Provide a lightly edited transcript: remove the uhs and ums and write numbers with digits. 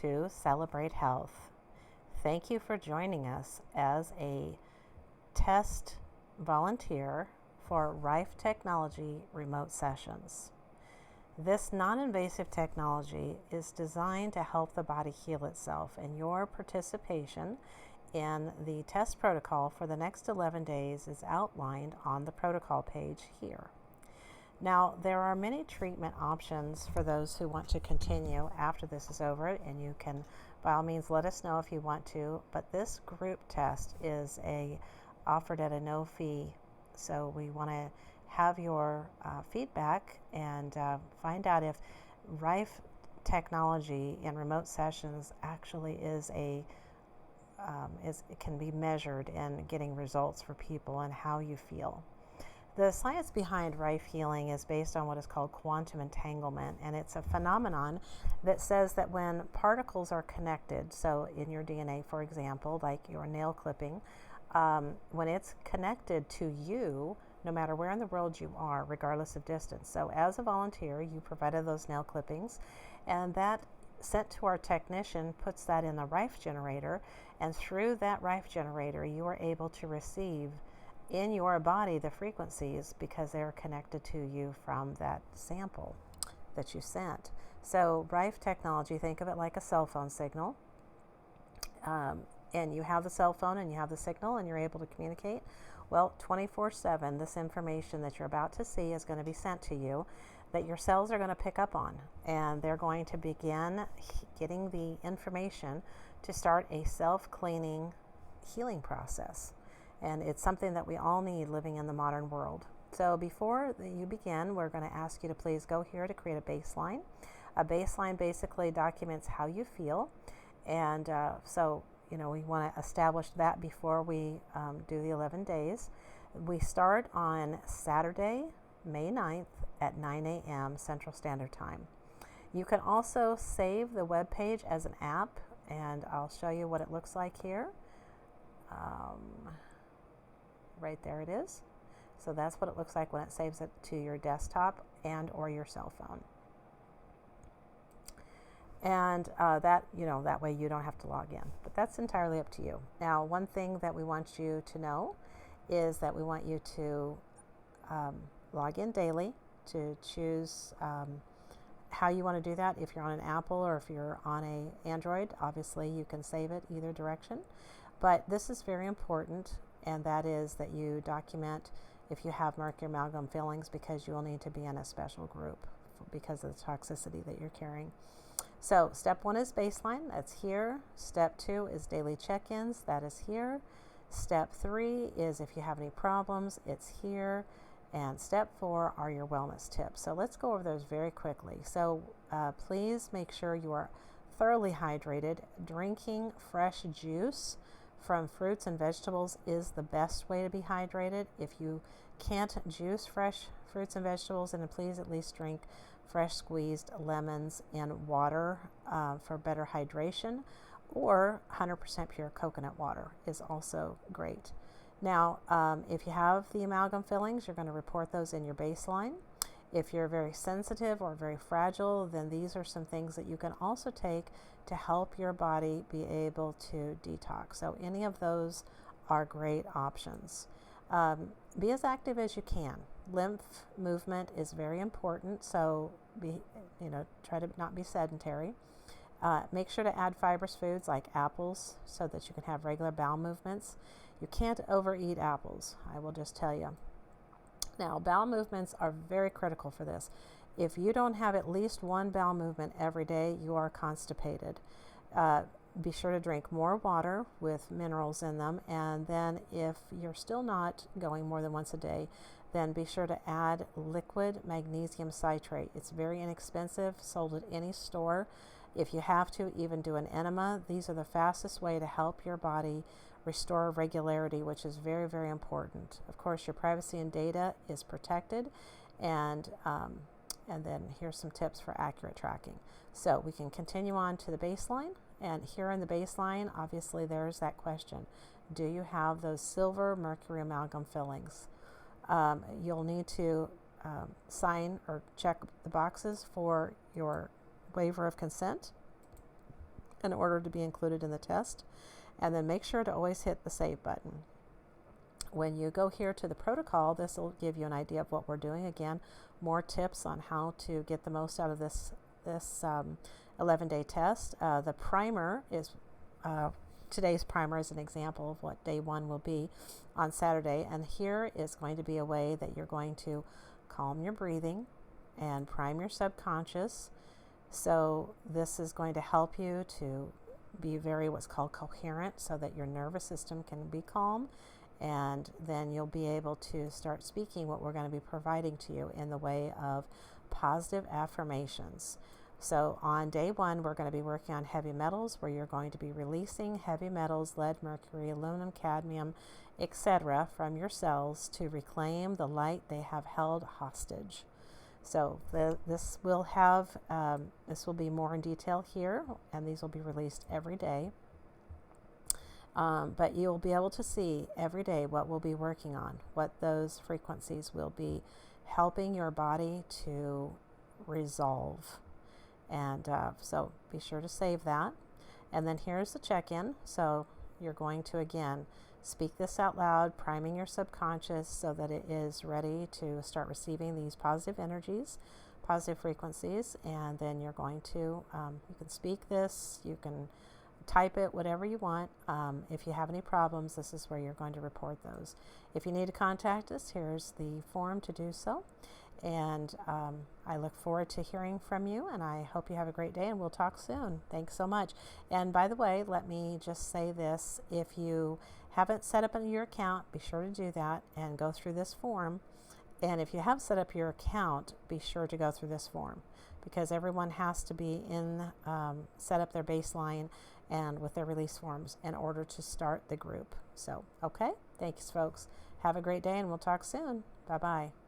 to Cellibrate Health. Thank you for joining us as a test volunteer for Rife Technology remote sessions. This non-invasive technology is designed to help the body heal itself, and your participation in the test protocol for the next 11 days is outlined on the protocol page here. Now, there are many treatment options for those who want to continue after this is over, and you can, by all means, let us know if you want to. But this group test is offered at a no fee, so we want to have your feedback and find out if Rife technology in remote sessions actually it can be measured in getting results for people and how you feel. The science behind Rife healing is based on what is called quantum entanglement, and it's a phenomenon that says that when particles are connected, so in your DNA, for example, like your nail clipping, when it's connected to you, no matter where in the world you are, regardless of distance. So as a volunteer, you provided those nail clippings, and that sent to our technician puts that in the Rife generator, and through that Rife generator, you are able to receive in your body the frequencies because they're connected to you from that sample that you sent. So Rife technology, think of it like a cell phone signal, and you have the cell phone and you have the signal and you're able to communicate. Well, 24/7, this information that you're about to see is going to be sent to you that your cells are going to pick up on, and they're going to begin getting the information to start a self-cleaning healing process. And it's something that we all need living in the modern world. So before you begin, we're going to ask you to please go here to create a baseline. A baseline basically documents how you feel. And we want to establish that before we do the 11 days. We start on Saturday, May 9th at 9 a.m. Central Standard Time. You can also save the web page as an app, and I'll show you what it looks like here. Right there it is. So that's what it looks like when it saves it to your desktop and or your cell phone. And that way you don't have to log in, but that's entirely up to you. Now, one thing that we want you to know is that we want you to log in daily, to choose how you want to do that. If you're on an Apple or if you're on an Android, obviously you can save it either direction. But this is very important, and that is that you document if you have mercury amalgam fillings, because you will need to be in a special group because of the toxicity that you're carrying. So step 1 is baseline, that's here. Step 2 is daily check-ins, that is here. Step 3 is if you have any problems, it's here. And step 4 are your wellness tips. So let's go over those very quickly. So please make sure you are thoroughly hydrated. Drinking fresh juice from fruits and vegetables is the best way to be hydrated. If you can't juice fresh fruits and vegetables, then please at least drink fresh squeezed lemons in water for better hydration, or 100% pure coconut water is also great. Now, if you have the amalgam fillings, you're going to report those in your baseline. If you're very sensitive or very fragile, then these are some things that you can also take to help your body be able to detox. So any of those are great options. Be as active as you can. Lymph movement is very important, so try to not be sedentary. Make sure to add fibrous foods like apples so that you can have regular bowel movements. You can't overeat apples, I will just tell you. Now, bowel movements are very critical for this. If you don't have at least one bowel movement every day, you are constipated. Be sure to drink more water with minerals in them, and then if you're still not going more than once a day, then be sure to add liquid magnesium citrate. It's very inexpensive, sold at any store. If you have to, even do an enema. These are the fastest way to help your body restore regularity, which is very, very important. Of course, your privacy and data is protected, and then here's some tips for accurate tracking. So we can continue on to the baseline, and here in the baseline, obviously there's that question. Do you have those silver mercury amalgam fillings? You'll need to sign or check the boxes for your waiver of consent. in order to be included in the test. And then make sure to always hit the save button. When you go here to the protocol, this will give you an idea of what we're doing. Again, more tips on how to get the most out of this 11-day test. The primer is today's primer is an example of what day 1 will be on Saturday. And here is going to be a way that you're going to calm your breathing and prime your subconscious. So this is going to help you to be very what's called coherent, so that your nervous system can be calm, and then you'll be able to start speaking what we're going to be providing to you in the way of positive affirmations. So on day 1, we're going to be working on heavy metals, where you're going to be releasing heavy metals, lead, mercury, aluminum, cadmium, etc., from your cells to reclaim the light they have held hostage. So this will be more in detail here, and these will be released every day. But you'll be able to see every day what we'll be working on, what those frequencies will be helping your body to resolve. And so be sure to save that. And then here's the check-in. So you're going to, again, speak this out loud, priming your subconscious so that it is ready to start receiving these positive energies, positive frequencies. And then you're going to, you can speak this, you can type it, whatever you want. If you have any problems, this is where you're going to report those. If you need to contact us, here's the form to do so. And I look forward to hearing from you, and I hope you have a great day, and we'll talk soon. Thanks so much. And by the way, let me just say this. If you haven't set up your account, be sure to do that and go through this form. And if you have set up your account, be sure to go through this form, because everyone has to be set up their baseline and with their release forms in order to start the group. So, okay, thanks folks. Have a great day, and we'll talk soon. Bye-bye.